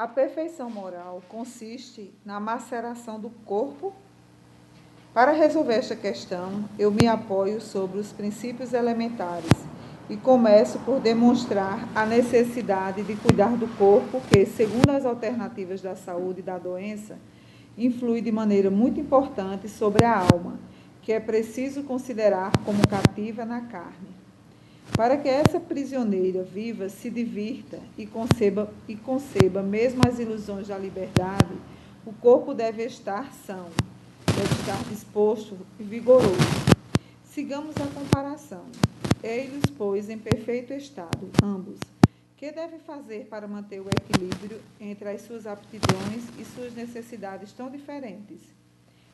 A perfeição moral consiste na maceração do corpo. Para resolver esta questão, eu me apoio sobre os princípios elementares e começo por demonstrar a necessidade de cuidar do corpo, que, segundo as alternativas da saúde e da doença, influi de maneira muito importante sobre a alma, que é preciso considerar como cativa na carne. Para que essa prisioneira viva, se divirta e conceba mesmo as ilusões da liberdade, o corpo deve estar são, deve estar disposto e vigoroso. Sigamos a comparação. Eles, pois, em perfeito estado, ambos. Que deve fazer para manter o equilíbrio entre as suas aptidões e suas necessidades tão diferentes?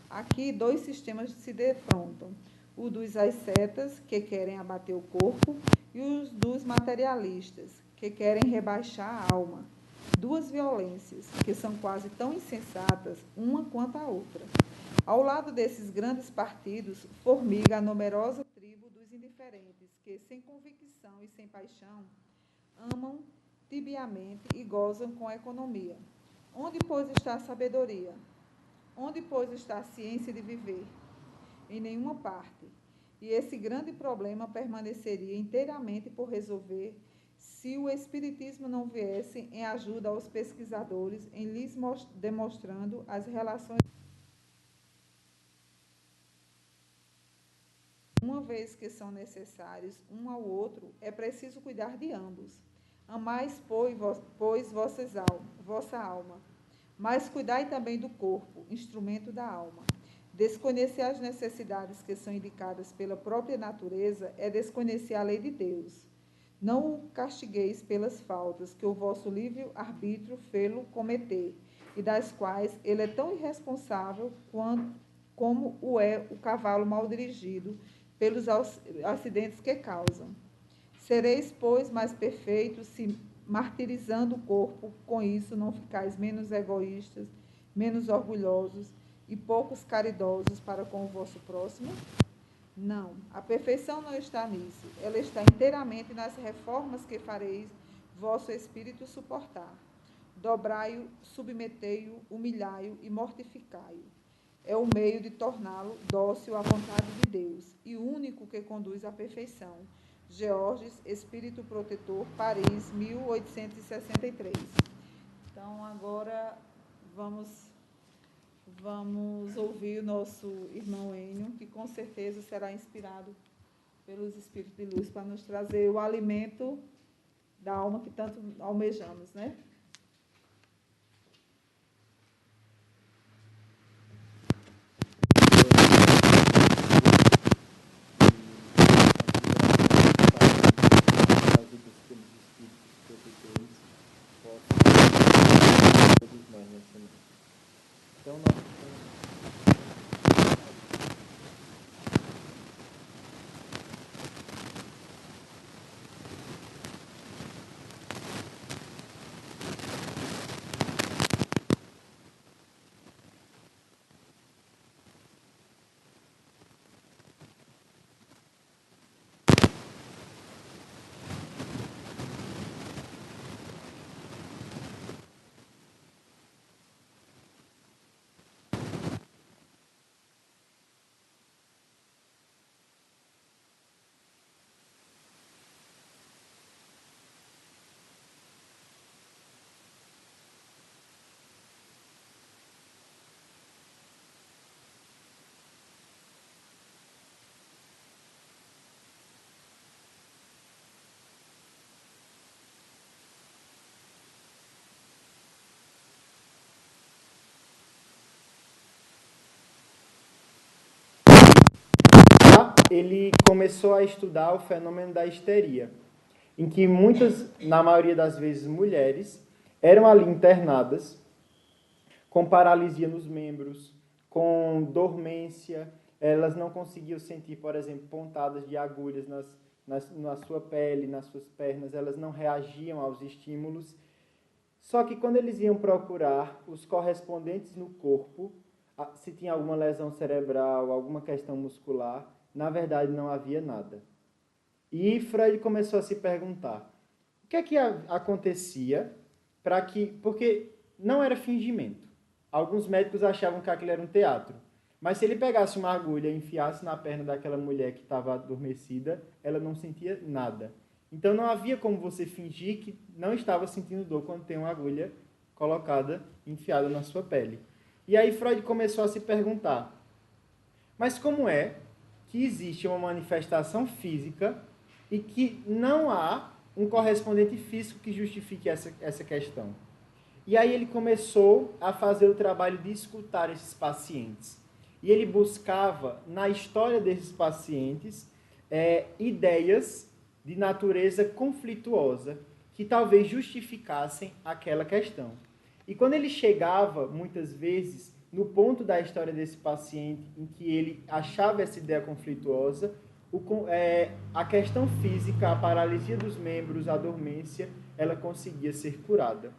Aqui, dois sistemas se defrontam: o dos ascetas, que querem abater o corpo, e os dos materialistas, que querem rebaixar a alma. Duas violências, que são quase tão insensatas uma quanto a outra. Ao lado desses grandes partidos, formiga a numerosa tribo dos indiferentes, que, sem convicção e sem paixão, amam tibiamente e gozam com a economia. Onde, pois, está a sabedoria? Onde, pois, está a ciência de viver? Em nenhuma parte. E esse grande problema permaneceria inteiramente por resolver se o Espiritismo não viesse em ajuda aos pesquisadores em lhes demonstrando as relações. Uma vez que são necessários um ao outro, é preciso cuidar de ambos. Amais, pois, vossa alma, mas cuidai também do corpo, instrumento da alma. Desconhecer as necessidades que são indicadas pela própria natureza é desconhecer a lei de Deus. Não o castigueis pelas faltas que o vosso livre-arbítrio fê-lo cometer, e das quais ele é tão irresponsável como o é o cavalo mal dirigido pelos acidentes que causam. Sereis, pois, mais perfeitos se, martirizando o corpo, com isso não ficais menos egoístas, menos orgulhosos e poucos caridosos para com o vosso próximo? Não, a perfeição não está nisso. Ela está inteiramente nas reformas que fareis vosso espírito suportar. Dobrai-o, submetei-o, humilhai-o e mortificai-o. É o meio de torná-lo dócil à vontade de Deus e único que conduz à perfeição. Georges, Espírito Protetor, Paris, 1863. Então, agora vamos ouvir o nosso irmão Enio, que com certeza será inspirado pelos Espíritos de Luz para nos trazer o alimento da alma que tanto almejamos, né? Então, nós ele começou a estudar o fenômeno da histeria, em que muitas, na maioria das vezes, mulheres eram ali internadas com paralisia nos membros, com dormência, elas não conseguiam sentir, por exemplo, pontadas de agulhas na sua pele, nas suas pernas, elas não reagiam aos estímulos. Só que quando eles iam procurar os correspondentes no corpo, se tinha alguma lesão cerebral, alguma questão muscular, na verdade não havia nada. E Freud começou a se perguntar, o que é que acontecia para que... Porque não era fingimento. Alguns médicos achavam que aquilo era um teatro. Mas se ele pegasse uma agulha e enfiasse na perna daquela mulher que estava adormecida, ela não sentia nada. Então não havia como você fingir que não estava sentindo dor quando tem uma agulha colocada, enfiada na sua pele. E aí Freud começou a se perguntar, mas como é que existe uma manifestação física e que não há um correspondente físico que justifique essa questão? E aí ele começou a fazer o trabalho de escutar esses pacientes. E ele buscava, na história desses pacientes, ideias de natureza conflituosa que talvez justificassem aquela questão. E quando ele chegava, muitas vezes, no ponto da história desse paciente em que ele achava essa ideia conflituosa, a questão física, a paralisia dos membros, a dormência, ela conseguia ser curada.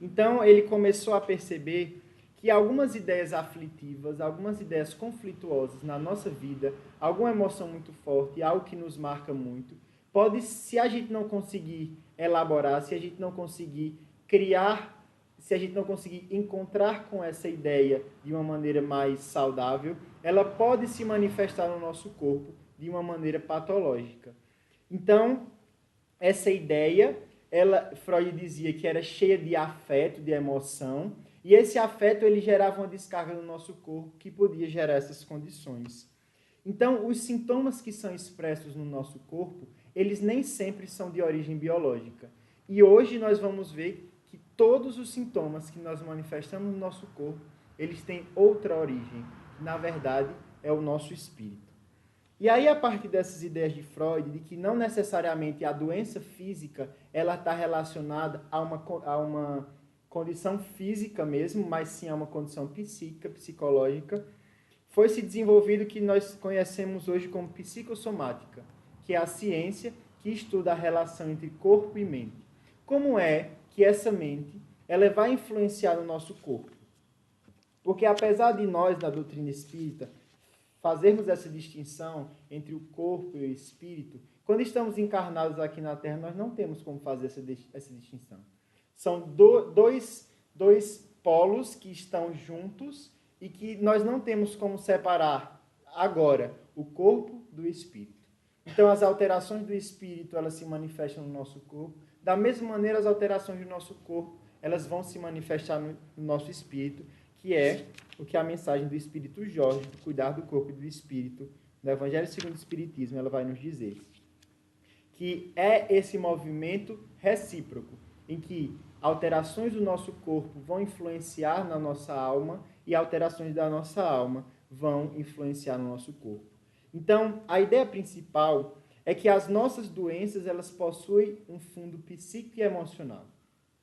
Então, ele começou a perceber que algumas ideias aflitivas, algumas ideias conflituosas na nossa vida, alguma emoção muito forte, algo que nos marca muito, pode, se a gente não conseguir elaborar, se a gente não conseguir criar, se a gente não conseguir encontrar com essa ideia de uma maneira mais saudável, ela pode se manifestar no nosso corpo de uma maneira patológica. Então, essa ideia, Freud dizia que era cheia de afeto, de emoção, e esse afeto ele gerava uma descarga no nosso corpo que podia gerar essas condições. Então, os sintomas que são expressos no nosso corpo, eles nem sempre são de origem biológica. E hoje nós vamos ver que todos os sintomas que nós manifestamos no nosso corpo, eles têm outra origem, que na verdade é o nosso espírito. E aí, a partir dessas ideias de Freud, de que não necessariamente a doença física ela está relacionada a uma condição física mesmo, mas sim a uma condição psíquica, psicológica, foi se desenvolvido o que nós conhecemos hoje como psicossomática, que é a ciência que estuda a relação entre corpo e mente. Como é que essa mente ela vai influenciar no nosso corpo? Porque apesar de nós, da doutrina espírita, fazermos essa distinção entre o corpo e o espírito, quando estamos encarnados aqui na Terra, nós não temos como fazer essa distinção. São dois polos que estão juntos e que nós não temos como separar agora o corpo do espírito. Então, as alterações do espírito, elas se manifestam no nosso corpo. Da mesma maneira, as alterações do nosso corpo, elas vão se manifestar no nosso espírito, que é o que a mensagem do Espírito Jorge, do cuidar do corpo e do espírito, no Evangelho segundo o Espiritismo, ela vai nos dizer. Que é esse movimento recíproco, em que alterações do nosso corpo vão influenciar na nossa alma e alterações da nossa alma vão influenciar no nosso corpo. Então, a ideia principal é que as nossas doenças, elas possuem um fundo psíquico e emocional.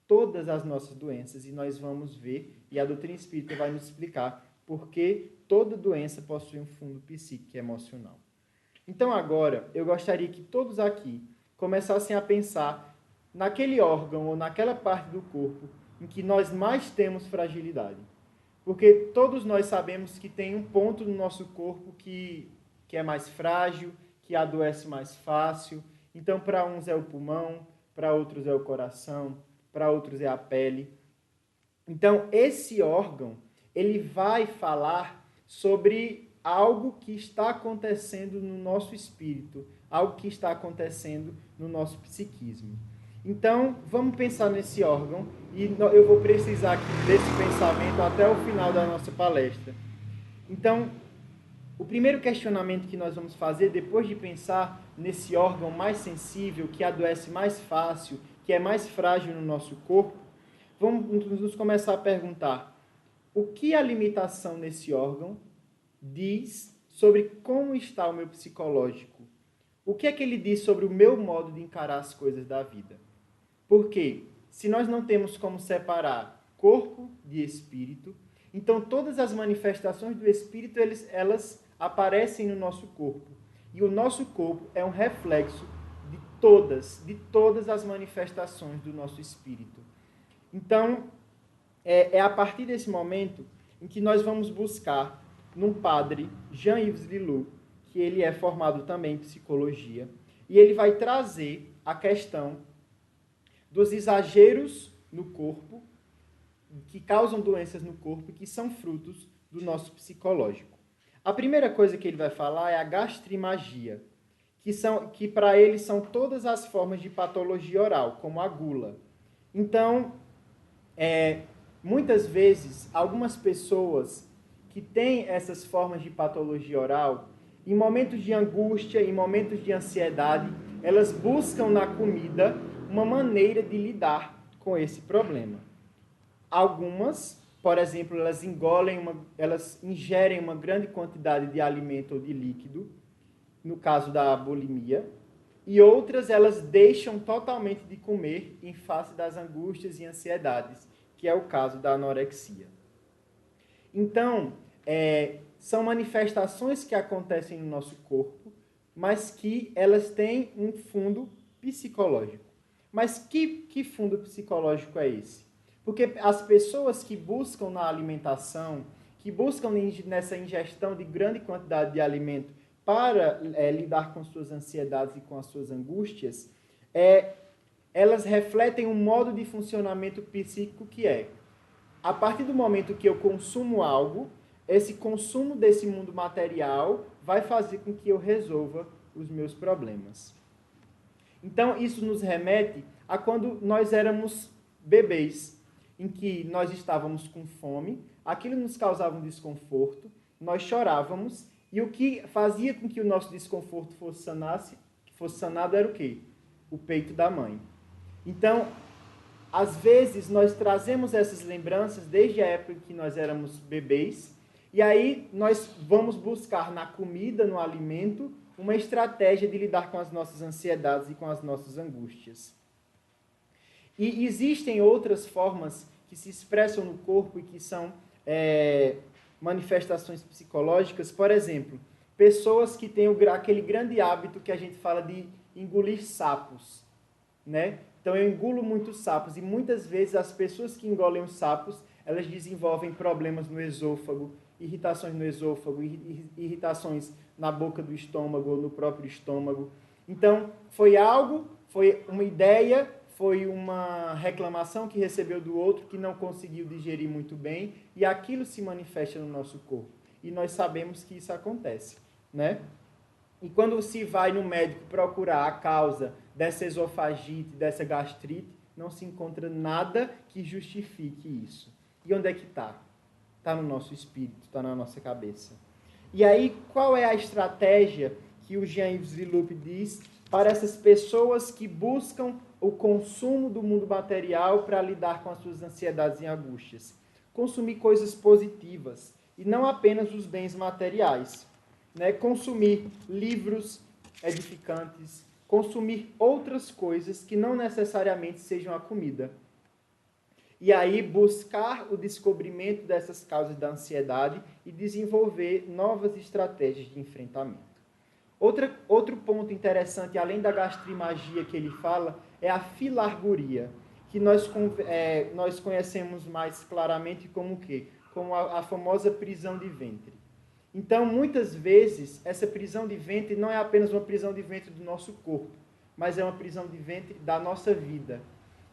Todas as nossas doenças, e nós vamos ver, e a doutrina espírita vai nos explicar por que toda doença possui um fundo psíquico e emocional. Então agora, eu gostaria que todos aqui começassem a pensar naquele órgão ou naquela parte do corpo em que nós mais temos fragilidade. Porque todos nós sabemos que tem um ponto no nosso corpo que é mais frágil, que adoece mais fácil. Então, para uns é o pulmão, para outros é o coração, para outros é a pele. Então, esse órgão, ele vai falar sobre algo que está acontecendo no nosso espírito, algo que está acontecendo no nosso psiquismo. Então, vamos pensar nesse órgão e eu vou precisar aqui desse pensamento até o final da nossa palestra. Então, o primeiro questionamento que nós vamos fazer, depois de pensar nesse órgão mais sensível, que adoece mais fácil, que é mais frágil no nosso corpo, vamos nos começar a perguntar o que a limitação nesse órgão diz sobre como está o meu psicológico. O que é que ele diz sobre o meu modo de encarar as coisas da vida? Porque se nós não temos como separar corpo de espírito, então todas as manifestações do espírito, elas aparecem no nosso corpo. E o nosso corpo é um reflexo de todas as manifestações do nosso espírito. Então, é a partir desse momento em que nós vamos buscar num padre, Jean-Yves Lilou, que ele é formado também em psicologia, e ele vai trazer a questão dos exageros no corpo que causam doenças no corpo e que são frutos do nosso psicológico. A primeira coisa que ele vai falar é a gastrimagia, que para ele são todas as formas de patologia oral, como a gula. Então, muitas vezes, algumas pessoas que têm essas formas de patologia oral, em momentos de angústia, em momentos de ansiedade, elas buscam na comida uma maneira de lidar com esse problema. Algumas, por exemplo, elas ingerem uma grande quantidade de alimento ou de líquido, no caso da bulimia, e outras elas deixam totalmente de comer em face das angústias e ansiedades, que é o caso da anorexia. Então, são manifestações que acontecem no nosso corpo, mas que elas têm um fundo psicológico. Mas que fundo psicológico é esse? Porque as pessoas que buscam na alimentação, que buscam nessa ingestão de grande quantidade de alimento para lidar com suas ansiedades e com as suas angústias, elas refletem um modo de funcionamento psíquico que a partir do momento que eu consumo algo, esse consumo desse mundo material vai fazer com que eu resolva os meus problemas. Então, isso nos remete a quando nós éramos bebês, em que nós estávamos com fome, aquilo nos causava um desconforto, nós chorávamos, e o que fazia com que o nosso desconforto fosse sanado era o quê? O peito da mãe. Então, às vezes, nós trazemos essas lembranças desde a época que nós éramos bebês, e aí nós vamos buscar na comida, no alimento, uma estratégia de lidar com as nossas ansiedades e com as nossas angústias. E existem outras formas que se expressam no corpo e que são manifestações psicológicas. Por exemplo, pessoas que têm aquele grande hábito que a gente fala de engolir sapos, né? Então, eu engulo muitos sapos e muitas vezes as pessoas que engolem os sapos, elas desenvolvem problemas no esôfago, irritações no esôfago, irritações na boca do estômago ou no próprio estômago. Então, foi uma ideia, foi uma reclamação que recebeu do outro que não conseguiu digerir muito bem e aquilo se manifesta no nosso corpo. E nós sabemos que isso acontece, né? E quando se vai no médico procurar a causa dessa esofagite, dessa gastrite, não se encontra nada que justifique isso. E onde é que está? Está no nosso espírito, está na nossa cabeça. E aí, qual é a estratégia que o Jean-Yves Villoup diz para essas pessoas que buscam o consumo do mundo material para lidar com as suas ansiedades e angústias? Consumir coisas positivas e não apenas os bens materiais. Né? Consumir livros edificantes, consumir outras coisas que não necessariamente sejam a comida. E aí buscar o descobrimento dessas causas da ansiedade e desenvolver novas estratégias de enfrentamento. Outro ponto interessante, além da gastrimagia que ele fala, é a filarguria, que nós conhecemos mais claramente como o quê? Como a famosa prisão de ventre. Então, muitas vezes, essa prisão de ventre não é apenas uma prisão de ventre do nosso corpo, mas é uma prisão de ventre da nossa vida,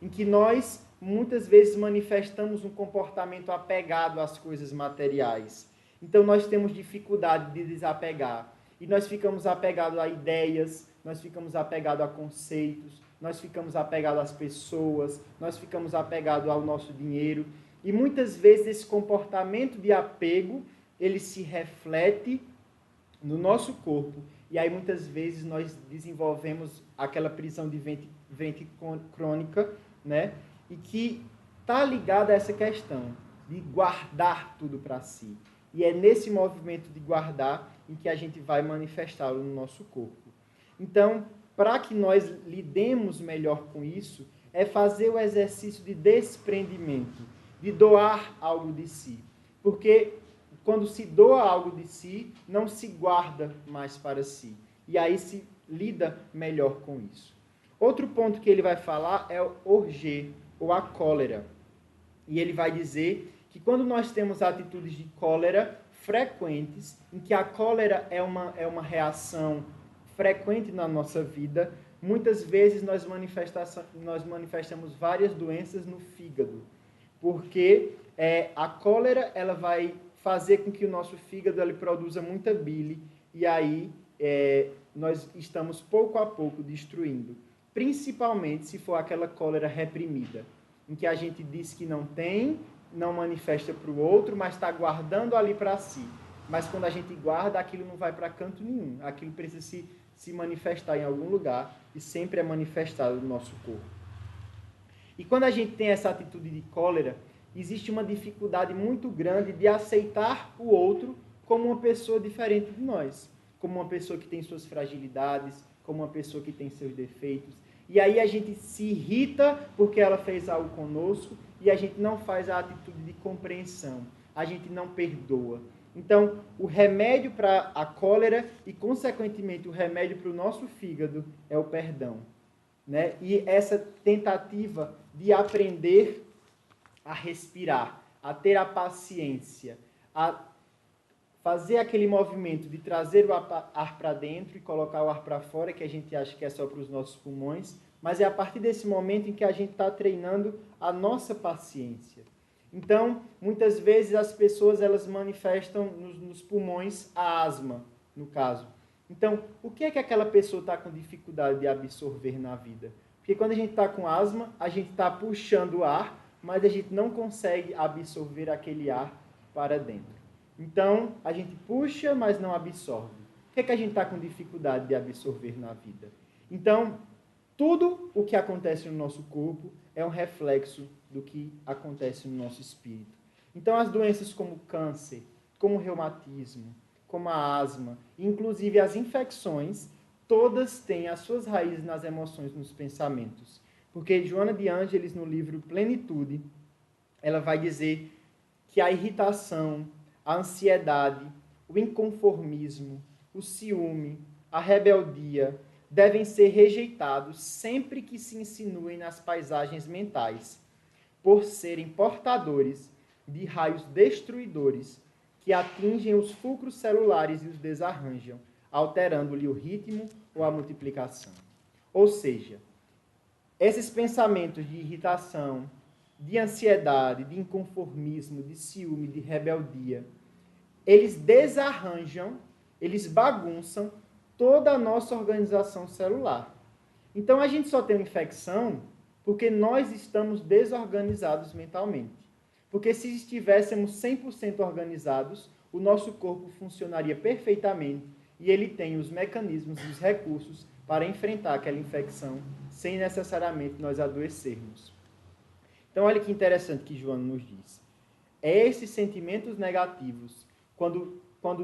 em que nós, muitas vezes, manifestamos um comportamento apegado às coisas materiais. Então, nós temos dificuldade de desapegar. E nós ficamos apegados a ideias, nós ficamos apegados a conceitos, nós ficamos apegados às pessoas, nós ficamos apegados ao nosso dinheiro. E, muitas vezes, esse comportamento de apego ele se reflete no nosso corpo. E aí, muitas vezes, nós desenvolvemos aquela prisão de ventre crônica, né? E que está ligada a essa questão de guardar tudo para si. E é nesse movimento de guardar em que a gente vai manifestá-lo no nosso corpo. Então, para que nós lidemos melhor com isso, é fazer o exercício de desprendimento, de doar algo de si. Porque quando se doa algo de si, não se guarda mais para si. E aí se lida melhor com isso. Outro ponto que ele vai falar é o orgê, ou a cólera. E ele vai dizer que quando nós temos atitudes de cólera frequentes, em que a cólera é uma reação frequente na nossa vida, muitas vezes nós manifestamos várias doenças no fígado. porque a cólera ela vai fazer com que o nosso fígado ele produza muita bile, e aí nós estamos pouco a pouco destruindo. Principalmente se for aquela cólera reprimida, em que a gente diz que não tem, não manifesta para o outro, mas está guardando ali para si. Mas quando a gente guarda, aquilo não vai para canto nenhum. Aquilo precisa se manifestar em algum lugar, e sempre é manifestado no nosso corpo. E quando a gente tem essa atitude de cólera, existe uma dificuldade muito grande de aceitar o outro como uma pessoa diferente de nós, como uma pessoa que tem suas fragilidades, como uma pessoa que tem seus defeitos. E aí a gente se irrita porque ela fez algo conosco e a gente não faz a atitude de compreensão, a gente não perdoa. Então, o remédio para a cólera e, consequentemente, o remédio para o nosso fígado é o perdão, né? E essa tentativa de aprender a respirar, a ter a paciência, a fazer aquele movimento de trazer o ar para dentro e colocar o ar para fora, que a gente acha que é só para os nossos pulmões, mas é a partir desse momento em que a gente está treinando a nossa paciência. Então, muitas vezes as pessoas elas manifestam nos pulmões a asma, no caso. Então, o que é que aquela pessoa está com dificuldade de absorver na vida? Porque quando a gente está com asma, a gente está puxando o ar, mas a gente não consegue absorver aquele ar para dentro. Então, a gente puxa, mas não absorve. O que é que a gente está com dificuldade de absorver na vida? Então, tudo o que acontece no nosso corpo é um reflexo do que acontece no nosso espírito. Então, as doenças como câncer, como o reumatismo, como a asma, inclusive as infecções, todas têm as suas raízes nas emoções, nos pensamentos. Porque Joana de Ângeles, no livro Plenitude, ela vai dizer que a irritação, a ansiedade, o inconformismo, o ciúme, a rebeldia devem ser rejeitados sempre que se insinuem nas paisagens mentais, por serem portadores de raios destruidores que atingem os fulcros celulares e os desarranjam, alterando-lhe o ritmo ou a multiplicação. Ou seja, esses pensamentos de irritação, de ansiedade, de inconformismo, de ciúme, de rebeldia, eles desarranjam, eles bagunçam toda a nossa organização celular. Então, a gente só tem uma infecção porque nós estamos desorganizados mentalmente. Porque se estivéssemos 100% organizados, o nosso corpo funcionaria perfeitamente e ele tem os mecanismos e os recursos para enfrentar aquela infecção sem necessariamente nós adoecermos. Então, olha que interessante que Joana nos diz. Esses sentimentos negativos, quando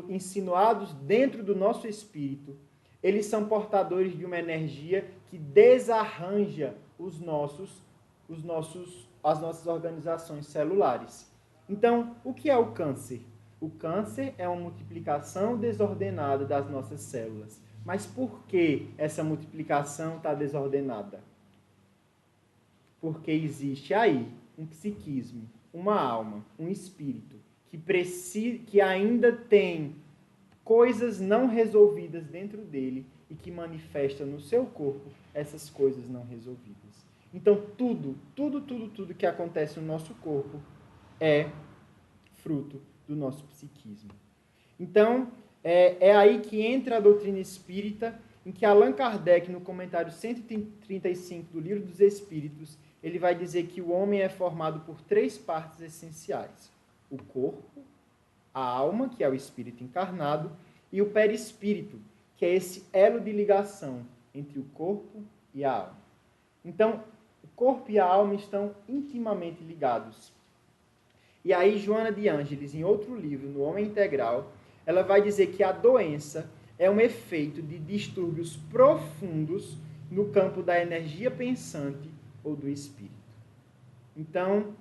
insinuados dentro do nosso espírito, eles são portadores de uma energia que desarranja as nossas organizações celulares. Então, o que é o câncer? O câncer é uma multiplicação desordenada das nossas células. Mas por que essa multiplicação está desordenada? Porque existe aí um psiquismo, uma alma, um espírito, que ainda tem coisas não resolvidas dentro dele e que manifesta no seu corpo essas coisas não resolvidas. Então, tudo que acontece no nosso corpo é fruto do nosso psiquismo. Então, é aí que entra a doutrina espírita, em que Allan Kardec, no comentário 135 do Livro dos Espíritos, ele vai dizer que o homem é formado por 3 partes essenciais: o corpo, a alma, que é o espírito encarnado, e o perispírito, que é esse elo de ligação entre o corpo e a alma. Então, o corpo e a alma estão intimamente ligados. E aí, Joana de Ângeles, em outro livro, no Homem Integral, ela vai dizer que a doença é um efeito de distúrbios profundos no campo da energia pensante ou do espírito. Então,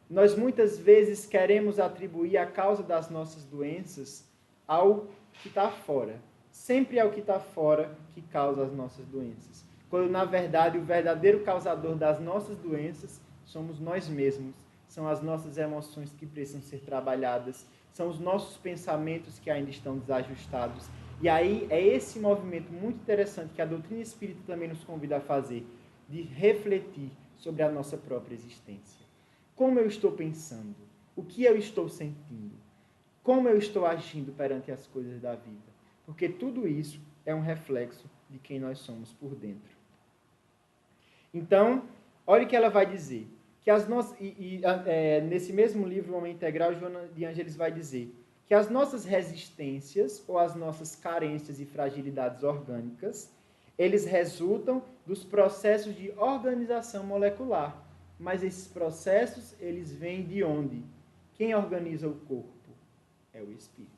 nós muitas vezes queremos atribuir a causa das nossas doenças ao que está fora. Sempre é o que está fora que causa as nossas doenças. Quando, na verdade, o verdadeiro causador das nossas doenças somos nós mesmos. São as nossas emoções que precisam ser trabalhadas. São os nossos pensamentos que ainda estão desajustados. E aí é esse movimento muito interessante que a doutrina espírita também nos convida a fazer, de refletir sobre a nossa própria existência. como eu estou pensando, o que eu estou sentindo, como eu estou agindo perante as coisas da vida. Porque tudo isso é um reflexo de quem nós somos por dentro. Então, olha o que ela vai dizer. Que nesse mesmo livro, O Homem Integral, Joana de Ângeles vai dizer que as nossas resistências ou as nossas carências e fragilidades orgânicas, eles resultam dos processos de organização molecular. Mas esses processos, eles vêm de onde? Quem organiza o corpo? É o espírito.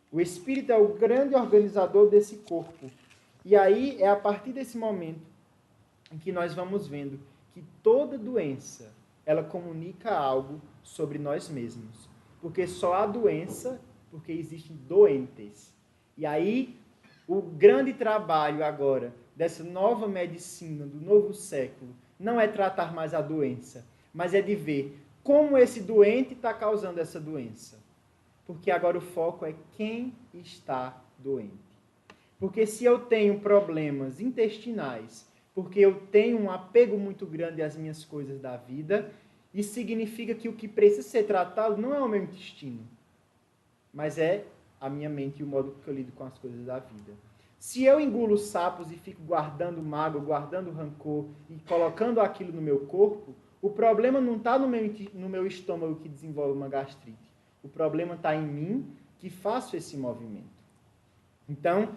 O espírito é o grande organizador desse corpo. E aí é a partir desse momento em que nós vamos vendo que toda doença, ela comunica algo sobre nós mesmos. Porque só há doença porque existem doentes. E aí, o grande trabalho agora dessa nova medicina, do novo século, não é tratar mais a doença, mas é de ver como esse doente está causando essa doença. Porque agora o foco é quem está doente. Porque se eu tenho problemas intestinais, porque eu tenho um apego muito grande às minhas coisas da vida, isso significa que o que precisa ser tratado não é o meu intestino, mas é a minha mente e o modo que eu lido com as coisas da vida. Se eu engulo sapos e fico guardando mágoa, guardando rancor e colocando aquilo no meu corpo, o problema não está no meu estômago que desenvolve uma gastrite. O problema está em mim que faço esse movimento. Então,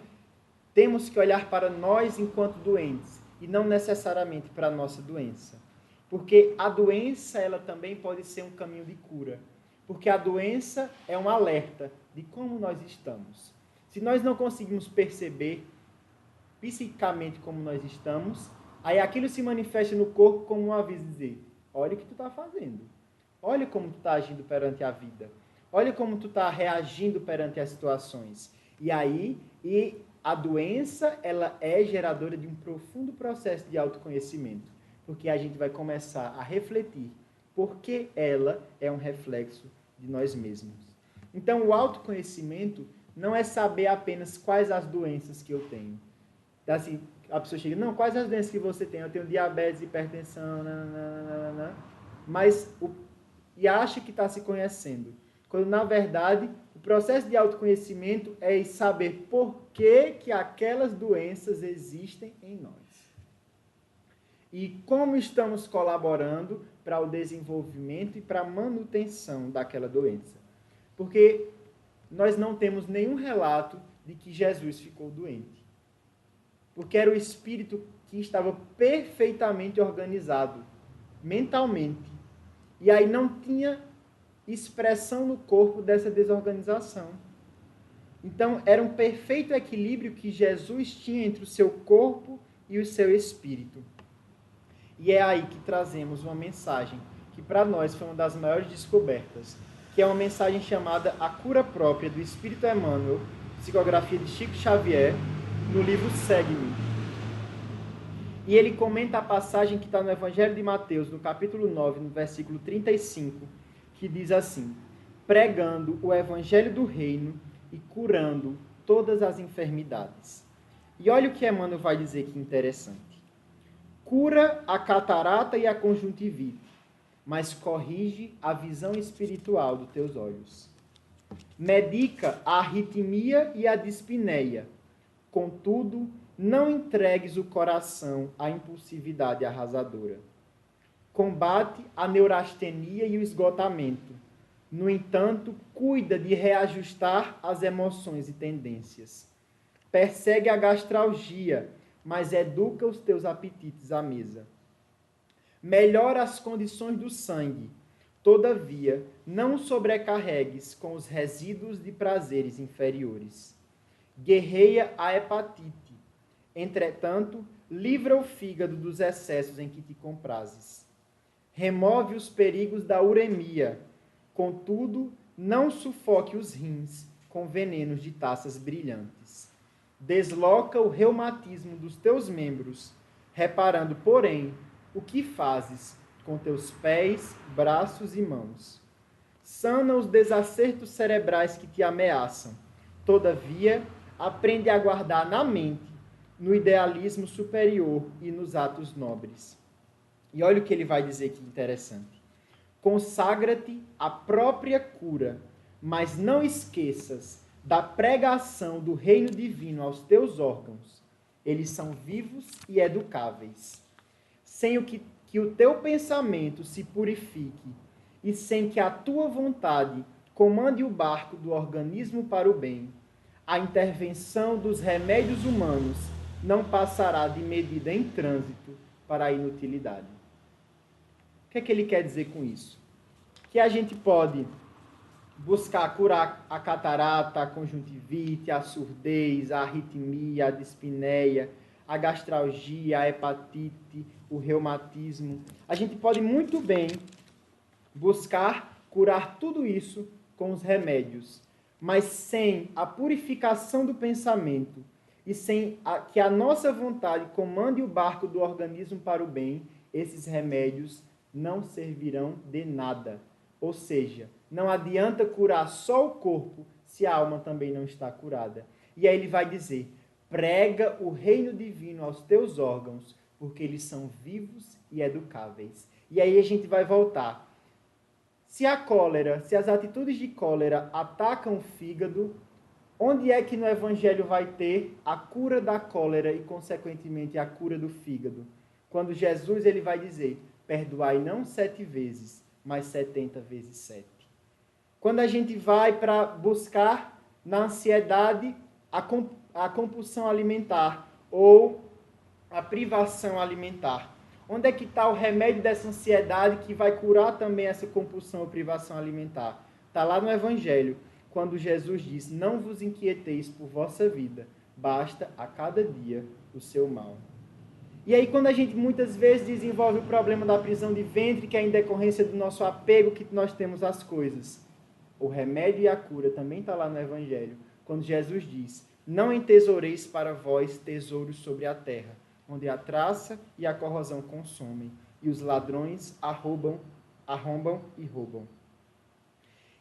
temos que olhar para nós enquanto doentes e não necessariamente para a nossa doença. Porque a doença, ela também pode ser um caminho de cura. Porque a doença é um alerta de como nós estamos. Se nós não conseguimos perceber psicamente como nós estamos, aí aquilo se manifesta no corpo como um aviso de dizer, olha o que tu está fazendo. Olha como tu está agindo perante a vida. Olha como tu está reagindo perante as situações. E a doença, ela é geradora de um profundo processo de autoconhecimento. Porque a gente vai começar a refletir porque ela é um reflexo de nós mesmos. Então, o autoconhecimento não é saber apenas quais as doenças que eu tenho. Assim, a pessoa chega, não, quais as doenças que você tem? Eu tenho diabetes, hipertensão, e acha que está se conhecendo. Quando, na verdade, o processo de autoconhecimento é saber por que aquelas doenças existem em nós. E como estamos colaborando para o desenvolvimento e para a manutenção daquela doença. Porque nós não temos nenhum relato de que Jesus ficou doente. Porque era o espírito que estava perfeitamente organizado, mentalmente. E aí não tinha expressão no corpo dessa desorganização. Então, era um perfeito equilíbrio que Jesus tinha entre o seu corpo e o seu espírito. E é aí que trazemos uma mensagem que para nós foi uma das maiores descobertas, que é uma mensagem chamada A Cura Própria do Espírito Emmanuel, psicografia de Chico Xavier, no livro Segue-me. E ele comenta a passagem que está no Evangelho de Mateus, no capítulo 9, no versículo 35, que diz assim, pregando o Evangelho do Reino e curando todas as enfermidades. E olha o que Emmanuel vai dizer que interessante. Cura a catarata e a conjuntivite, mas corrige a visão espiritual dos teus olhos. Medica a arritmia e a dispneia. Contudo, não entregues o coração à impulsividade arrasadora. Combate a neurastenia e o esgotamento. No entanto, cuida de reajustar as emoções e tendências. Persegue a gastralgia, mas educa os teus apetites à mesa. Melhora as condições do sangue. Todavia, não sobrecarregues com os resíduos de prazeres inferiores. Guerreia a hepatite. Entretanto, livra o fígado dos excessos em que te comprazes. Remove os perigos da uremia. Contudo, não sufoque os rins com venenos de taças brilhantes. Desloca o reumatismo dos teus membros, reparando, porém, o que fazes com teus pés, braços e mãos. Sana os desacertos cerebrais que te ameaçam. Todavia, aprende a guardar na mente, no idealismo superior e nos atos nobres. E olha o que ele vai dizer que interessante. consagra-te à própria cura, mas não esqueças da pregação do reino divino aos teus órgãos. Eles são vivos e educáveis. Sem que o teu pensamento se purifique e sem que a tua vontade comande o barco do organismo para o bem, a intervenção dos remédios humanos não passará de medida em trânsito para a inutilidade. O que é que ele quer dizer com isso? Que a gente pode buscar curar a catarata, a conjuntivite, a surdez, a arritmia, a dispneia, a gastralgia, a hepatite, o reumatismo. A gente pode muito bem buscar curar tudo isso com os remédios, mas sem a purificação do pensamento e sem que a nossa vontade comande o barco do organismo para o bem, esses remédios não servirão de nada. Ou seja, não adianta curar só o corpo se a alma também não está curada. E aí ele vai dizer, prega o reino divino aos teus órgãos, porque eles são vivos e educáveis. E aí a gente vai voltar. Se a cólera, se as atitudes de cólera atacam o fígado, onde é que no Evangelho vai ter a cura da cólera e, consequentemente, a cura do fígado? Quando Jesus ele vai dizer, perdoai não 7 vezes, mas 70 vezes 7. Quando a gente vai para buscar na ansiedade a compulsão alimentar ou a privação alimentar, onde é que está o remédio dessa ansiedade que vai curar também essa compulsão ou privação alimentar? Está lá no Evangelho, quando Jesus diz, não vos inquieteis por vossa vida, basta a cada dia o seu mal. E aí quando a gente muitas vezes desenvolve o problema da prisão de ventre, que é em decorrência do nosso apego que nós temos às coisas, o remédio e a cura também está lá no Evangelho, quando Jesus diz, não entesoureis para vós tesouros sobre a terra, onde a traça e a corrosão consomem, e os ladrões arrombam e roubam.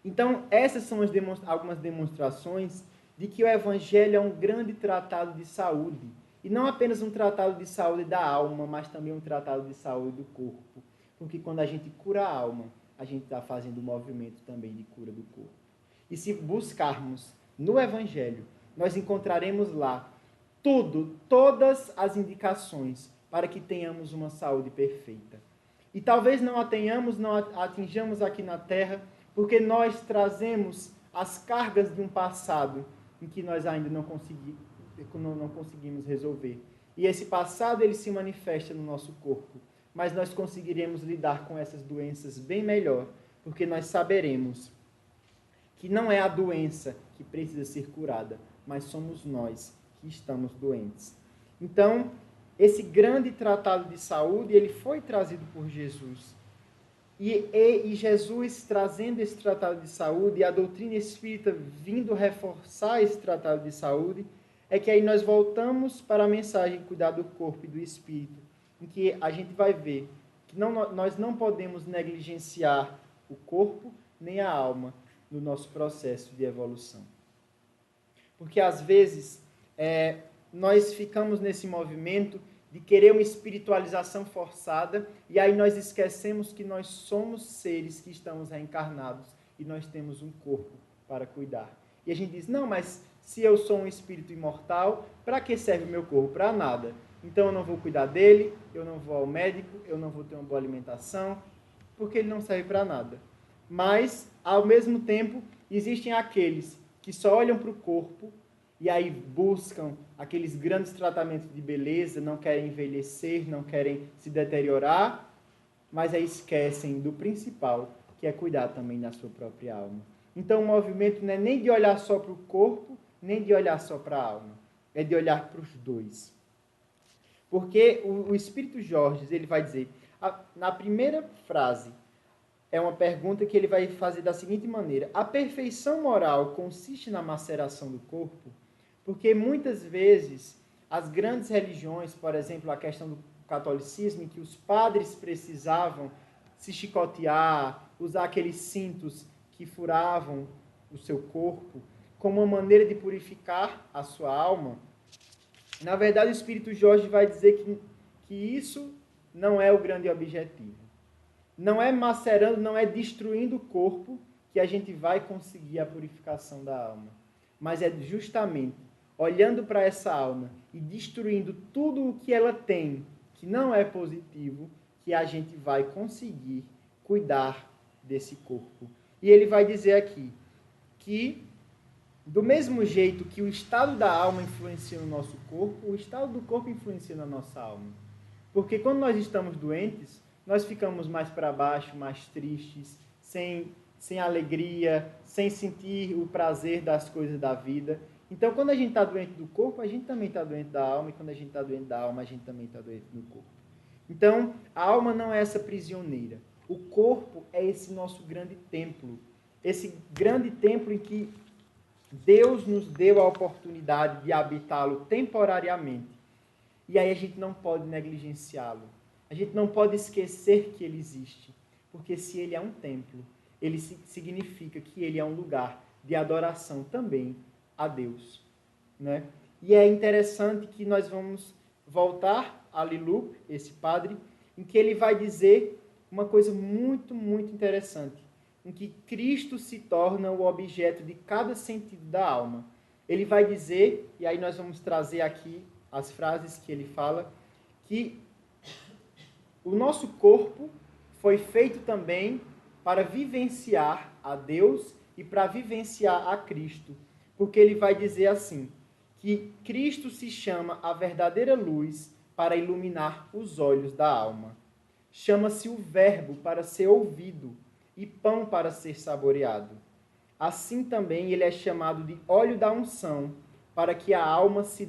Então, essas são algumas demonstrações de que o Evangelho é um grande tratado de saúde, e não apenas um tratado de saúde da alma, mas também um tratado de saúde do corpo. Porque quando a gente cura a alma, a gente está fazendo um movimento também de cura do corpo. E se buscarmos no Evangelho, nós encontraremos lá todas as indicações para que tenhamos uma saúde perfeita. E talvez não a tenhamos, não a atinjamos aqui na Terra, porque nós trazemos as cargas de um passado em que nós ainda não conseguimos resolver. E esse passado ele se manifesta no nosso corpo, mas nós conseguiremos lidar com essas doenças bem melhor, porque nós saberemos que não é a doença que precisa ser curada, mas somos nós que estamos doentes. Então, esse grande tratado de saúde, ele foi trazido por Jesus. E Jesus trazendo esse tratado de saúde, e a doutrina espírita vindo reforçar esse tratado de saúde, é que aí nós voltamos para a mensagem cuidar do corpo e do espírito, em que a gente vai ver que nós não podemos negligenciar o corpo nem a alma no nosso processo de evolução. Porque às vezes nós ficamos nesse movimento de querer uma espiritualização forçada, e aí nós esquecemos que nós somos seres que estamos reencarnados e nós temos um corpo para cuidar. E a gente diz, não, mas se eu sou um espírito imortal, para que serve o meu corpo? Para nada. Então eu não vou cuidar dele, eu não vou ao médico, eu não vou ter uma boa alimentação, porque ele não serve para nada. Mas, ao mesmo tempo, existem aqueles que só olham para o corpo e aí buscam aqueles grandes tratamentos de beleza, não querem envelhecer, não querem se deteriorar, mas aí esquecem do principal, que é cuidar também da sua própria alma. Então o movimento não é nem de olhar só para o corpo, nem de olhar só para a alma, é de olhar para os dois. Porque o Espírito Jorge, ele vai dizer, na primeira frase, é uma pergunta que ele vai fazer da seguinte maneira, a perfeição moral consiste na maceração do corpo? Porque muitas vezes as grandes religiões, por exemplo, a questão do catolicismo, em que os padres precisavam se chicotear, usar aqueles cintos que furavam o seu corpo, como uma maneira de purificar a sua alma, na verdade o Espírito Jorge vai dizer que isso não é o grande objetivo. não é macerando, não é destruindo o corpo que a gente vai conseguir a purificação da alma. Mas é justamente olhando para essa alma e destruindo tudo o que ela tem, que não é positivo, que a gente vai conseguir cuidar desse corpo. E ele vai dizer aqui que, do mesmo jeito que o estado da alma influencia no nosso corpo, o estado do corpo influencia na nossa alma. Porque quando nós estamos doentes, nós ficamos mais para baixo, mais tristes, sem alegria, sem sentir o prazer das coisas da vida. Então, quando a gente está doente do corpo, a gente também está doente da alma, e quando a gente está doente da alma, a gente também está doente do corpo. Então, a alma não é essa prisioneira. O corpo é esse nosso grande templo. Esse grande templo em que Deus nos deu a oportunidade de habitá-lo temporariamente. E aí a gente não pode negligenciá-lo. A gente não pode esquecer que ele existe. Porque se ele é um templo, ele significa que ele é um lugar de adoração também a Deus. Né? E é interessante que nós vamos voltar a Lilup, esse padre, em que ele vai dizer uma coisa muito, muito interessante, em que Cristo se torna o objeto de cada sentido da alma. Ele vai dizer, e aí nós vamos trazer aqui as frases que ele fala, que o nosso corpo foi feito também para vivenciar a Deus e para vivenciar a Cristo. Porque ele vai dizer assim, que Cristo se chama a verdadeira luz para iluminar os olhos da alma. Chama-se o Verbo para ser ouvido e pão para ser saboreado. Assim também ele é chamado de óleo da unção, para que a alma se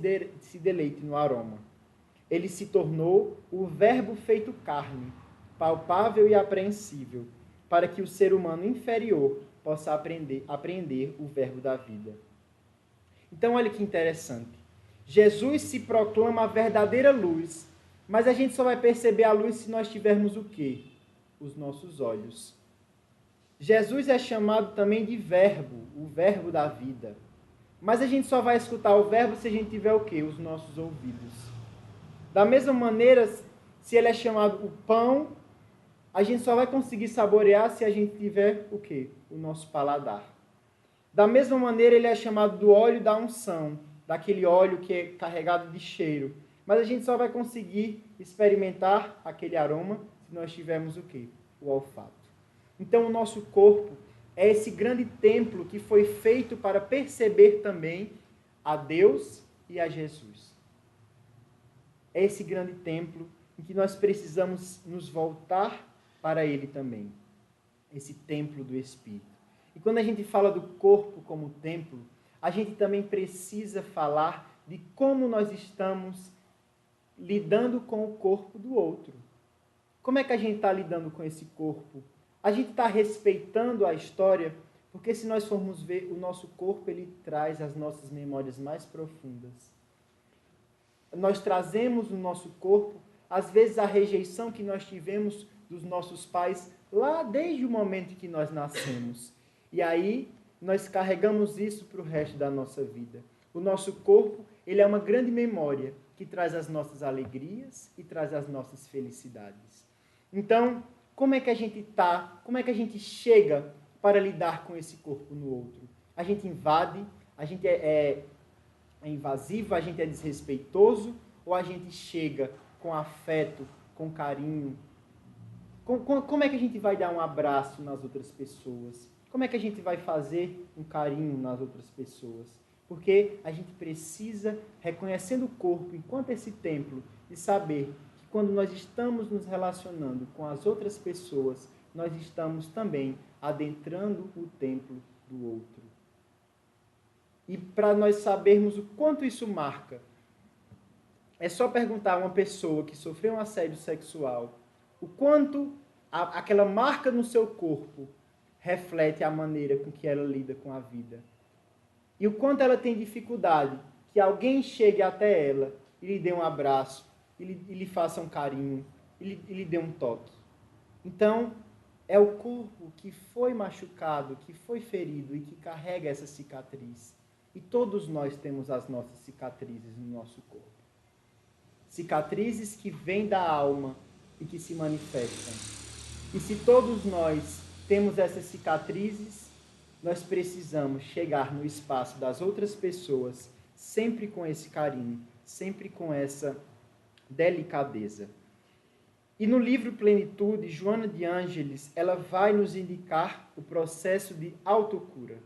deleite no aroma. Ele se tornou o Verbo feito carne, palpável e apreensível, para que o ser humano inferior possa apreender o verbo da vida. Então, olha que interessante. Jesus se proclama a verdadeira luz, mas a gente só vai perceber a luz se nós tivermos o quê? Os nossos olhos. Jesus é chamado também de verbo, o verbo da vida. Mas a gente só vai escutar o verbo se a gente tiver o quê? Os nossos ouvidos. Da mesma maneira, se ele é chamado o pão, a gente só vai conseguir saborear se a gente tiver o quê? O nosso paladar. Da mesma maneira, ele é chamado do óleo da unção, daquele óleo que é carregado de cheiro. Mas a gente só vai conseguir experimentar aquele aroma se nós tivermos o quê? O olfato. Então, o nosso corpo é esse grande templo que foi feito para perceber também a Deus e a Jesus. É esse grande templo em que nós precisamos nos voltar para ele também. Esse templo do Espírito. E quando a gente fala do corpo como templo, a gente também precisa falar de como nós estamos lidando com o corpo do outro. Como é que a gente está lidando com esse corpo? A gente está respeitando a história, porque se nós formos ver, o nosso corpo ele traz as nossas memórias mais profundas. Nós trazemos no nosso corpo, às vezes, a rejeição que nós tivemos dos nossos pais lá desde o momento que nós nascemos. E aí, nós carregamos isso para o resto da nossa vida. O nosso corpo, ele é uma grande memória que traz as nossas alegrias e traz as nossas felicidades. Então, como é que a gente está? Como é que a gente chega para lidar com esse corpo no outro? A gente invade, a gente é invasivo, a gente é desrespeitoso, ou a gente chega com afeto, com carinho? Como é que a gente vai dar um abraço nas outras pessoas? Como é que a gente vai fazer um carinho nas outras pessoas? Porque a gente precisa, reconhecendo o corpo enquanto esse templo, de saber que quando nós estamos nos relacionando com as outras pessoas, nós estamos também adentrando o templo do outro. E para nós sabermos o quanto isso marca, é só perguntar a uma pessoa que sofreu um assédio sexual o quanto aquela marca no seu corpo reflete a maneira com que ela lida com a vida. E o quanto ela tem dificuldade que alguém chegue até ela e lhe dê um abraço, e lhe faça um carinho, e lhe dê um toque. Então, é o corpo que foi machucado, que foi ferido e que carrega essa cicatriz. E todos nós temos as nossas cicatrizes no nosso corpo. Cicatrizes que vêm da alma e que se manifestam. E se todos nós temos essas cicatrizes, nós precisamos chegar no espaço das outras pessoas sempre com esse carinho, sempre com essa delicadeza. E no livro Plenitude, Joana de Ângeles, ela vai nos indicar o processo de autocura.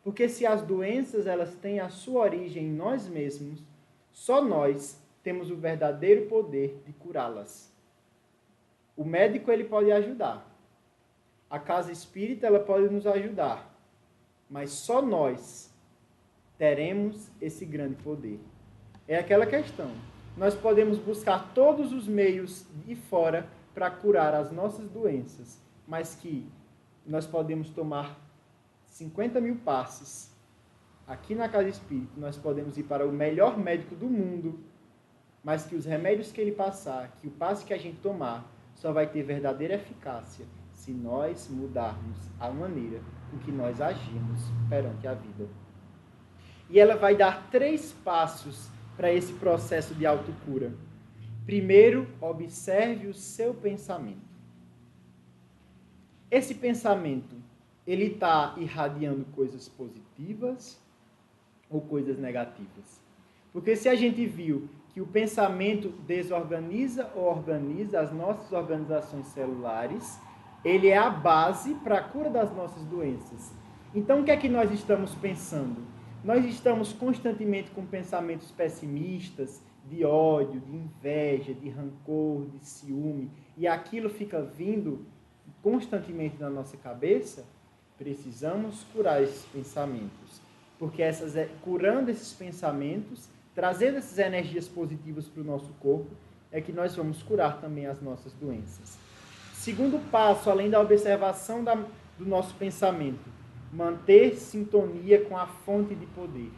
Porque se as doenças elas têm a sua origem em nós mesmos, só nós temos o verdadeiro poder de curá-las. O médico ele pode ajudar. A casa espírita ela pode nos ajudar. Mas só nós teremos esse grande poder. É aquela questão. Nós podemos buscar todos os meios de fora para curar as nossas doenças, mas que nós podemos tomar 50 mil passes. Aqui na Casa Espírita, nós podemos ir para o melhor médico do mundo, mas que os remédios que ele passar, que o passe que a gente tomar, só vai ter verdadeira eficácia se nós mudarmos a maneira com que nós agimos perante a vida. E ela vai dar 3 passos para esse processo de autocura. Primeiro, observe o seu pensamento. Esse pensamento, ele está irradiando coisas positivas ou coisas negativas? Porque se a gente viu que o pensamento desorganiza ou organiza as nossas organizações celulares, ele é a base para a cura das nossas doenças. Então, o que é que nós estamos pensando? Nós estamos constantemente com pensamentos pessimistas, de ódio, de inveja, de rancor, de ciúme, e aquilo fica vindo constantemente na nossa cabeça. Precisamos curar esses pensamentos, porque curando esses pensamentos, trazendo essas energias positivas para o nosso corpo, é que nós vamos curar também as nossas doenças. Segundo passo, além da observação do nosso pensamento, manter sintonia com a fonte de poder.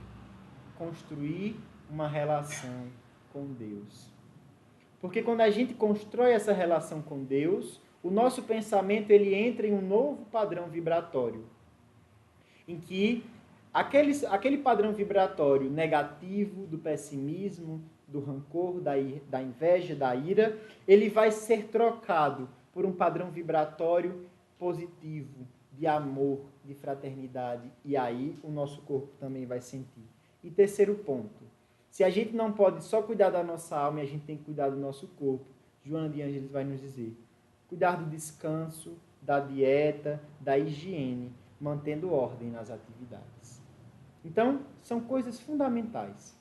Construir uma relação com Deus. Porque quando a gente constrói essa relação com Deus, o nosso pensamento ele entra em um novo padrão vibratório. Em que aquele padrão vibratório negativo, do pessimismo, do rancor, da inveja, da ira, ele vai ser trocado por um padrão vibratório positivo, de amor, de fraternidade, e aí o nosso corpo também vai sentir. E terceiro ponto, se a gente não pode só cuidar da nossa alma e a gente tem que cuidar do nosso corpo, Joana de Ângeles vai nos dizer, cuidar do descanso, da dieta, da higiene, mantendo ordem nas atividades. Então, são coisas fundamentais.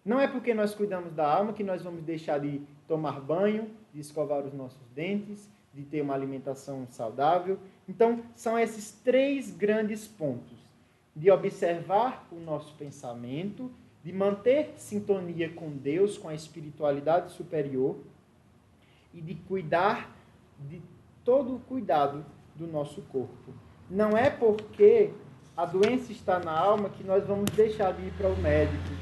Não é porque nós cuidamos da alma que nós vamos deixar de tomar banho, de escovar os nossos dentes, de ter uma alimentação saudável. Então, são esses 3 grandes pontos. De observar o nosso pensamento, de manter sintonia com Deus, com a espiritualidade superior, e de cuidar de todo o cuidado do nosso corpo. Não é porque a doença está na alma que nós vamos deixar de ir para o médico,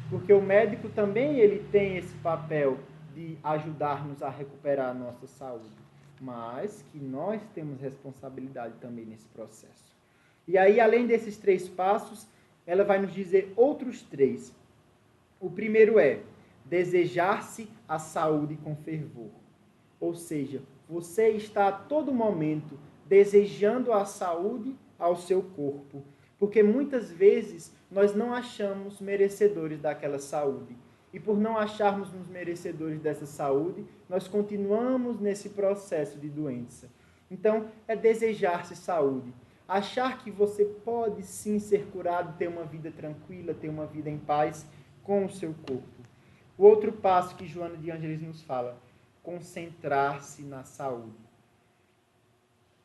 porque o médico também ele tem esse papel de ajudar-nos a recuperar a nossa saúde, mas que nós temos responsabilidade também nesse processo. E aí, além desses 3 passos, ela vai nos dizer outros 3. O primeiro é desejar-se a saúde com fervor. Ou seja, você está a todo momento desejando a saúde ao seu corpo, porque muitas vezes nós não achamos merecedores daquela saúde. E por não acharmos-nos merecedores dessa saúde, nós continuamos nesse processo de doença. Então, é desejar-se saúde. Achar que você pode sim ser curado, ter uma vida tranquila, ter uma vida em paz com o seu corpo. O outro passo que Joana de Ângeles nos fala, concentrar-se na saúde.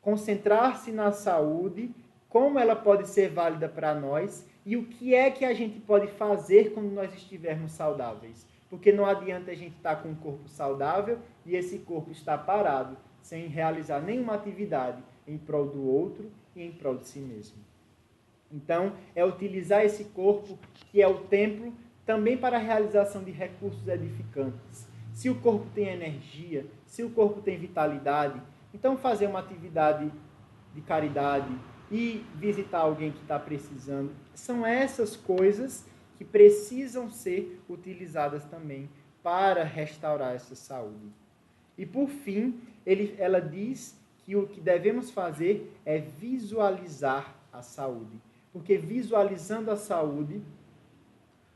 Concentrar-se na saúde, como ela pode ser válida para nós e o que é que a gente pode fazer quando nós estivermos saudáveis. Porque não adianta a gente estar com um corpo saudável e esse corpo estar parado, sem realizar nenhuma atividade em prol do outro e em prol de si mesmo. Então, é utilizar esse corpo, que é o templo, também para a realização de recursos edificantes. Se o corpo tem energia, se o corpo tem vitalidade, então fazer uma atividade de caridade e visitar alguém que está precisando. São essas coisas que precisam ser utilizadas também para restaurar essa saúde. E por fim, ela diz que o que devemos fazer é visualizar a saúde. Porque visualizando a saúde,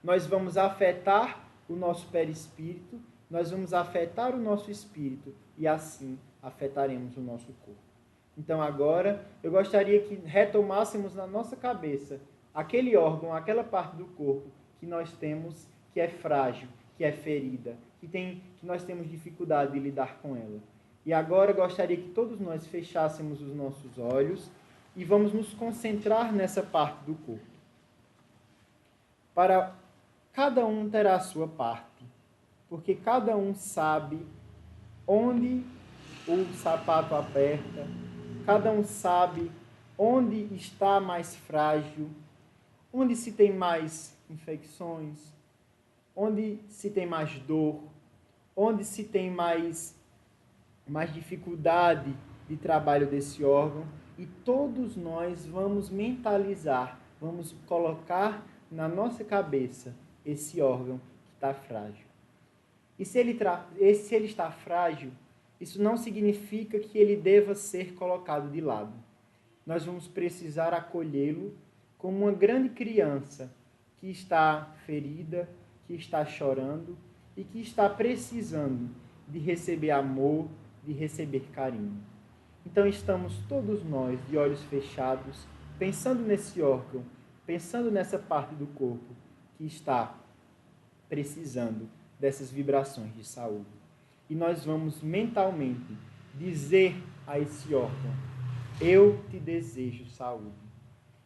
nós vamos afetar o nosso perispírito, nós vamos afetar o nosso espírito e assim afetaremos o nosso corpo. Então agora eu gostaria que retomássemos na nossa cabeça aquele órgão, aquela parte do corpo que nós temos que é frágil, que é ferida, que nós temos dificuldade de lidar com ela. E agora eu gostaria que todos nós fechássemos os nossos olhos e vamos nos concentrar nessa parte do corpo. Cada um terá a sua parte, porque cada um sabe onde o sapato aperta, cada um sabe onde está mais frágil, onde se tem mais infecções, onde se tem mais dor, onde se tem mais dificuldade de trabalho desse órgão, e todos nós vamos mentalizar, vamos colocar na nossa cabeça esse órgão que está frágil. E se ele está frágil, isso não significa que ele deva ser colocado de lado. Nós vamos precisar acolhê-lo como uma grande criança que está ferida, que está chorando e que está precisando de receber amor, de receber carinho. Então estamos todos nós de olhos fechados, pensando nesse órgão, pensando nessa parte do corpo que está precisando dessas vibrações de saúde. E nós vamos mentalmente dizer a esse órgão: eu te desejo saúde.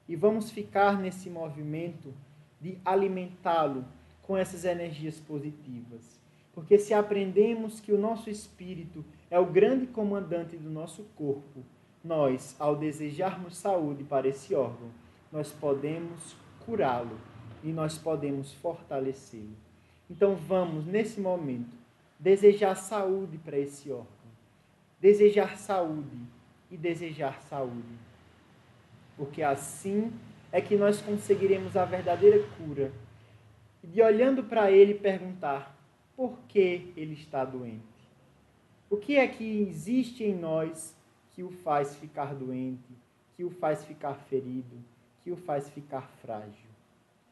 E vamos ficar nesse movimento de alimentá-lo com essas energias positivas. Porque se aprendemos que o nosso espírito é o grande comandante do nosso corpo, nós, ao desejarmos saúde para esse órgão, nós podemos curá-lo e nós podemos fortalecê-lo. Então vamos, nesse momento, desejar saúde para esse órgão. Desejar saúde e desejar saúde. Porque assim é que nós conseguiremos a verdadeira cura. E de olhando para ele perguntar por que ele está doente. O que é que existe em nós que o faz ficar doente, que o faz ficar ferido, que o faz ficar frágil?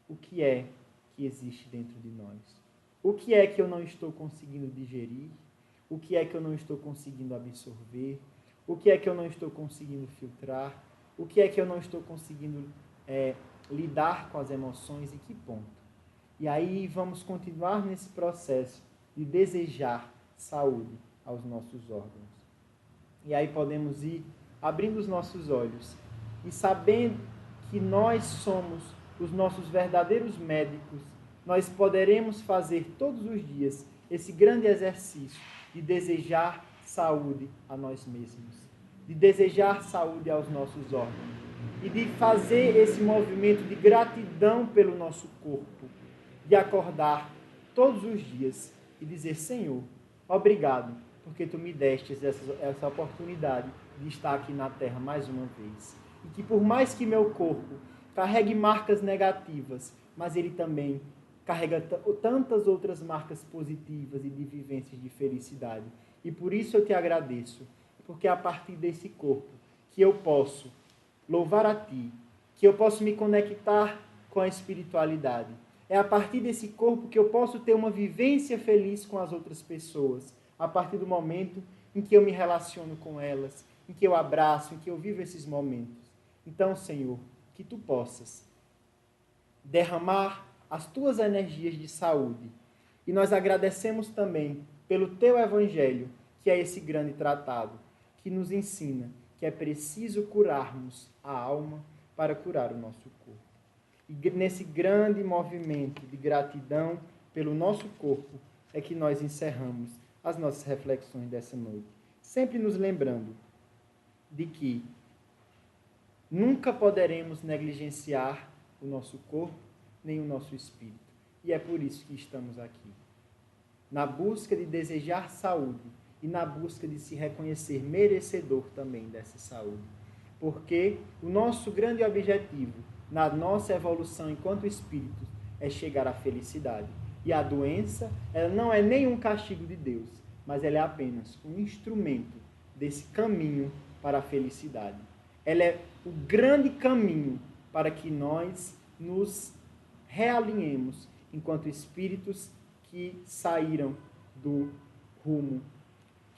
O que é que existe dentro de nós? O que é que eu não estou conseguindo digerir? O que é que eu não estou conseguindo absorver? O que é que eu não estou conseguindo filtrar? O que é que eu não estou conseguindo lidar com as emoções e que ponto? E aí vamos continuar nesse processo de desejar saúde aos nossos órgãos. E aí podemos ir abrindo os nossos olhos e sabendo que nós somos os nossos verdadeiros médicos, nós poderemos fazer todos os dias esse grande exercício de desejar saúde a nós mesmos, de desejar saúde aos nossos órgãos e de fazer esse movimento de gratidão pelo nosso corpo, de acordar todos os dias e dizer: Senhor, obrigado, porque Tu me deste essa oportunidade de estar aqui na Terra mais uma vez. E que por mais que meu corpo carregue marcas negativas, mas ele também carrega tantas outras marcas positivas e de vivências de felicidade. E por isso eu Te agradeço, porque é a partir desse corpo que eu posso louvar a Ti, que eu posso me conectar com a espiritualidade. É a partir desse corpo que eu posso ter uma vivência feliz com as outras pessoas, a partir do momento em que eu me relaciono com elas, em que eu abraço, em que eu vivo esses momentos. Então, Senhor, que Tu possas derramar as Tuas energias de saúde. E nós agradecemos também pelo Teu Evangelho, que é esse grande tratado, que nos ensina que é preciso curarmos a alma para curar o nosso corpo. E nesse grande movimento de gratidão pelo nosso corpo é que nós encerramos as nossas reflexões dessa noite. Sempre nos lembrando de que nunca poderemos negligenciar o nosso corpo nem o nosso espírito. E é por isso que estamos aqui. Na busca de desejar saúde e na busca de se reconhecer merecedor também dessa saúde. Porque o nosso grande objetivo na nossa evolução enquanto espíritos é chegar à felicidade. E a doença, ela não é nenhum castigo de Deus, mas ela é apenas um instrumento desse caminho para a felicidade. Ela é o grande caminho para que nós nos realinhemos enquanto espíritos que saíram do rumo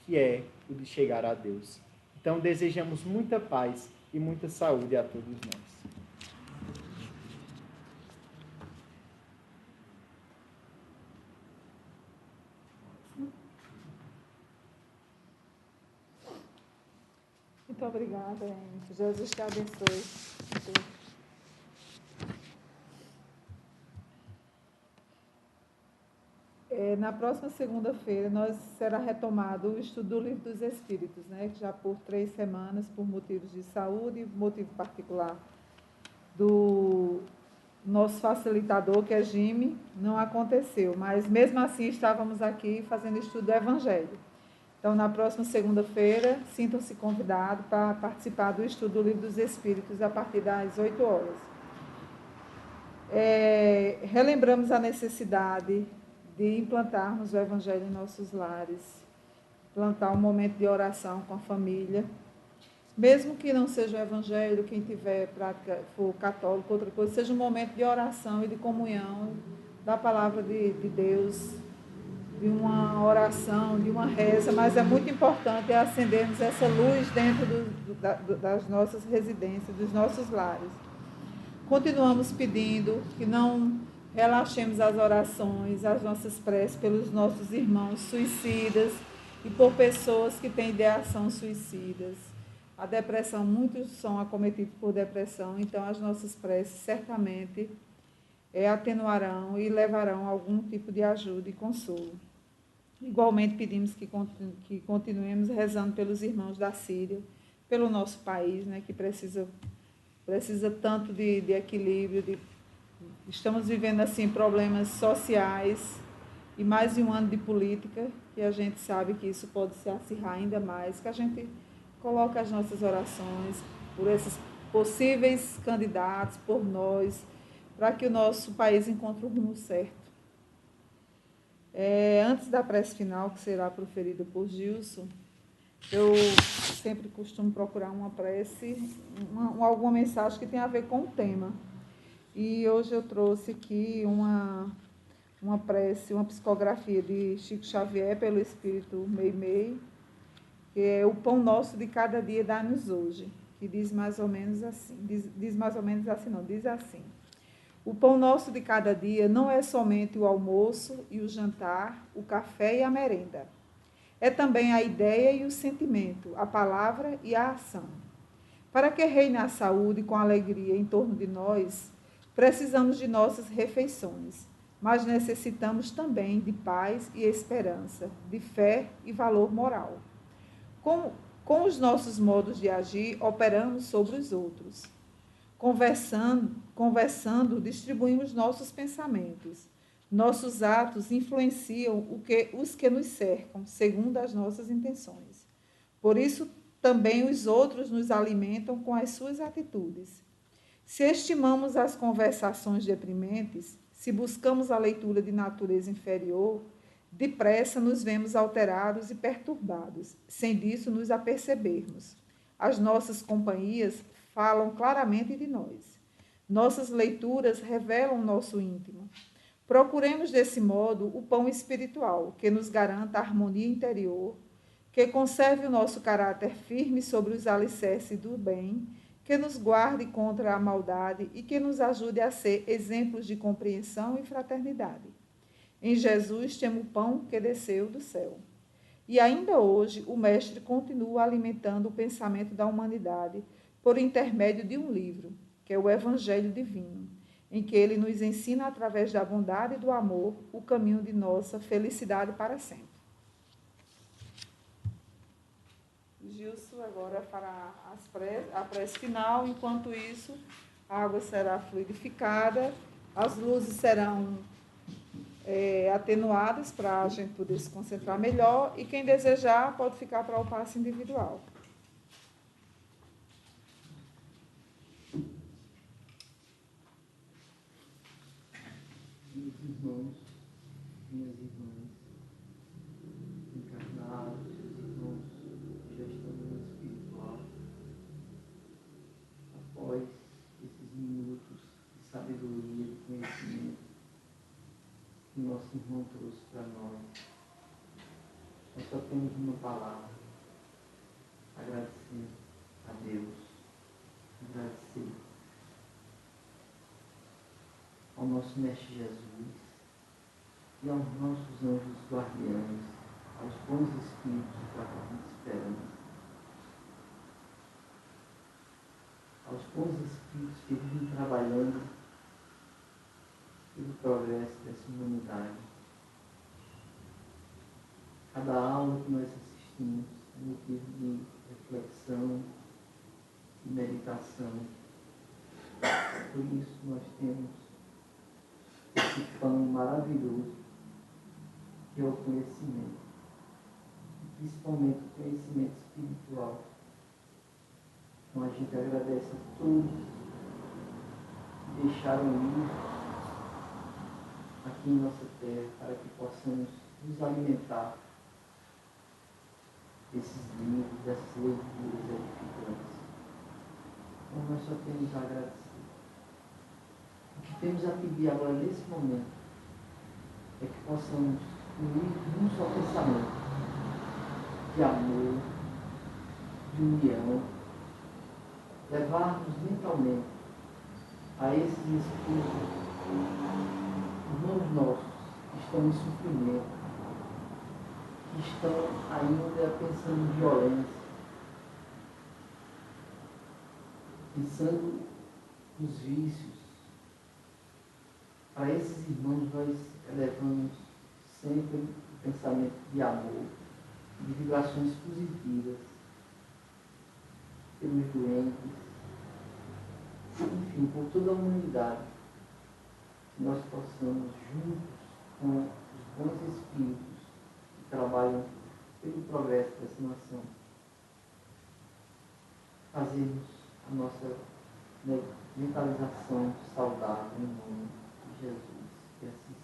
que é o de chegar a Deus. Então, desejamos muita paz e muita saúde a todos nós. Muito obrigada, Henrique. Jesus te abençoe. Na próxima segunda-feira, será retomado o estudo do Livro dos Espíritos, né? Que já por 3 semanas, por motivos de saúde e motivo particular do nosso facilitador, que é Jimmy, não aconteceu. Mas, mesmo assim, estávamos aqui fazendo estudo do Evangelho. Então, na próxima segunda-feira, sintam-se convidados para participar do estudo do Livro dos Espíritos a partir das 8 horas. Relembramos a necessidade de implantarmos o Evangelho em nossos lares, plantar um momento de oração com a família, mesmo que não seja o Evangelho, quem tiver prática, for católico, outra coisa, seja um momento de oração e de comunhão da palavra de Deus, de uma oração, de uma reza, mas é muito importante acendermos essa luz dentro das nossas residências, dos nossos lares. Continuamos pedindo que não relaxemos as orações, as nossas preces pelos nossos irmãos suicidas e por pessoas que têm ideação suicidas. A depressão, muitos são acometidos por depressão, então as nossas preces certamente atenuarão e levarão a algum tipo de ajuda e consolo. Igualmente pedimos que continuemos rezando pelos irmãos da Síria, pelo nosso país, né, que precisa tanto de equilíbrio. Estamos vivendo assim problemas sociais e mais de um ano de política, e a gente sabe que isso pode se acirrar ainda mais, que a gente coloque as nossas orações por esses possíveis candidatos, por nós, para que o nosso país encontre o rumo certo. Antes da prece final, que será proferida por Gilson, eu sempre costumo procurar uma prece, alguma mensagem que tenha a ver com o tema. E hoje eu trouxe aqui uma prece, uma psicografia de Chico Xavier pelo Espírito Meimei, que é o pão nosso de cada dia dá-nos hoje, que diz mais ou menos assim, diz assim: o pão nosso de cada dia não é somente o almoço e o jantar, o café e a merenda. É também a ideia e o sentimento, a palavra e a ação. Para que reine a saúde com alegria em torno de nós, precisamos de nossas refeições, mas necessitamos também de paz e esperança, de fé e valor moral. Com os nossos modos de agir, operamos sobre os outros. Conversando, distribuímos nossos pensamentos. Nossos atos influenciam os que nos cercam, segundo as nossas intenções. Por isso, também os outros nos alimentam com as suas atitudes. Se estimamos as conversações deprimentes, se buscamos a leitura de natureza inferior, depressa nos vemos alterados e perturbados, sem disso nos apercebermos. As nossas companhias falam claramente de nós. Nossas leituras revelam nosso íntimo. Procuremos, desse modo, o pão espiritual, que nos garanta a harmonia interior, que conserve o nosso caráter firme sobre os alicerces do bem, que nos guarde contra a maldade e que nos ajude a ser exemplos de compreensão e fraternidade. Em Jesus temos o pão que desceu do céu. E ainda hoje o Mestre continua alimentando o pensamento da humanidade por intermédio de um livro, que é o Evangelho Divino, em que ele nos ensina, através da bondade e do amor, o caminho de nossa felicidade para sempre. Gilson agora fará a prece final, enquanto isso a água será fluidificada, as luzes serão atenuadas para a gente poder se concentrar melhor, e quem desejar pode ficar para o passe individual. Meus irmãos, minhas irmãs, encarnados, seus irmãos que já estão no mundo espiritual, nosso irmão trouxe para nós. Nós só temos uma palavra: agradecer a Deus, agradecer ao nosso Mestre Jesus e aos nossos anjos guardiães, aos bons espíritos que acabam esperando, aos bons espíritos que vivem trabalhando pelo progresso dessa humanidade. Cada aula que nós assistimos é motivo de reflexão e meditação. Por isso nós temos esse pão maravilhoso que é o conhecimento, principalmente o conhecimento espiritual. Então a gente agradece a todos que deixaram ir aqui em nossa terra para que possamos nos alimentar desses livros, dessas leituras edificantes. Então nós só temos a agradecer. O que temos a pedir agora nesse momento é que possamos unir num só pensamento de amor, de união, levarmos mentalmente a esses espíritos, irmãos nossos, que estão em sofrimento, que estão ainda pensando em violência, pensando nos vícios. Para esses irmãos nós elevamos sempre o pensamento de amor, de vibrações positivas, pelos doentes, enfim, por toda a humanidade, que nós possamos, juntos com os bons espíritos que trabalham pelo progresso dessa nação, fazermos a nossa mentalização saudável em nome de Jesus. Que assim